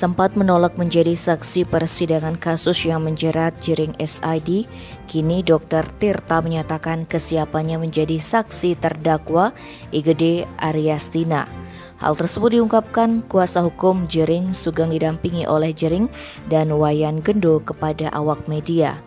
sempat menolak menjadi saksi persidangan kasus yang menjerat Jering SID, kini Dr. Tirta menyatakan kesiapannya menjadi saksi terdakwa IGD Aryastina. Hal tersebut diungkapkan kuasa hukum Jering Sugeng didampingi oleh Jering dan Wayan Gendo kepada awak media.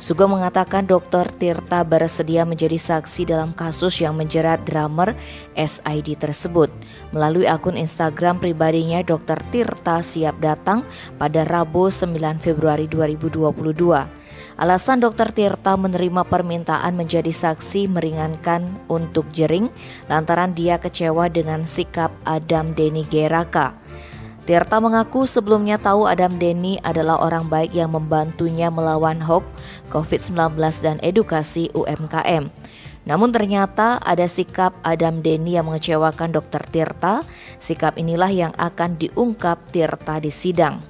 Sugeng mengatakan Dr. Tirta bersedia menjadi saksi dalam kasus yang menjerat drummer SID tersebut. Melalui akun Instagram pribadinya, Dr. Tirta siap datang pada Rabu 9 Februari 2022. Alasan Dr. Tirta menerima permintaan menjadi saksi meringankan untuk Jering lantaran dia kecewa dengan sikap Adam Denny Geraka. Tirta mengaku sebelumnya tahu Adam Denny adalah orang baik yang membantunya melawan hoax COVID-19 dan edukasi UMKM. Namun ternyata ada sikap Adam Denny yang mengecewakan Dr. Tirta. Sikap inilah yang akan diungkap Tirta di sidang.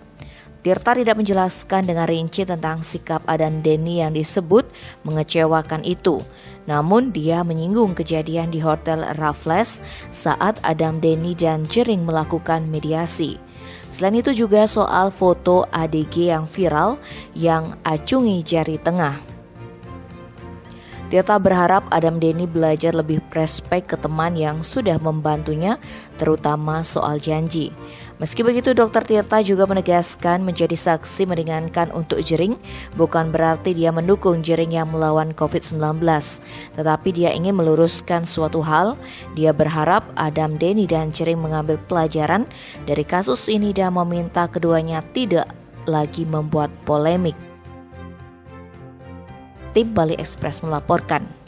Tirta tidak menjelaskan dengan rinci tentang sikap Adam Denny yang disebut mengecewakan itu. Namun dia menyinggung kejadian di Hotel Raffles saat Adam Denny dan Jering melakukan mediasi. Selain itu juga soal foto ADG yang viral yang acungi jari tengah. Tirta berharap Adam Denny belajar lebih respek ke teman yang sudah membantunya, terutama soal janji. Meski begitu, Dr. Tirta juga menegaskan menjadi saksi meringankan untuk Jering bukan berarti dia mendukung Jering yang melawan COVID-19. Tetapi dia ingin meluruskan suatu hal. Dia berharap Adam Denny dan Jering mengambil pelajaran dari kasus ini dan meminta keduanya tidak lagi membuat polemik. Tim Bali Express melaporkan.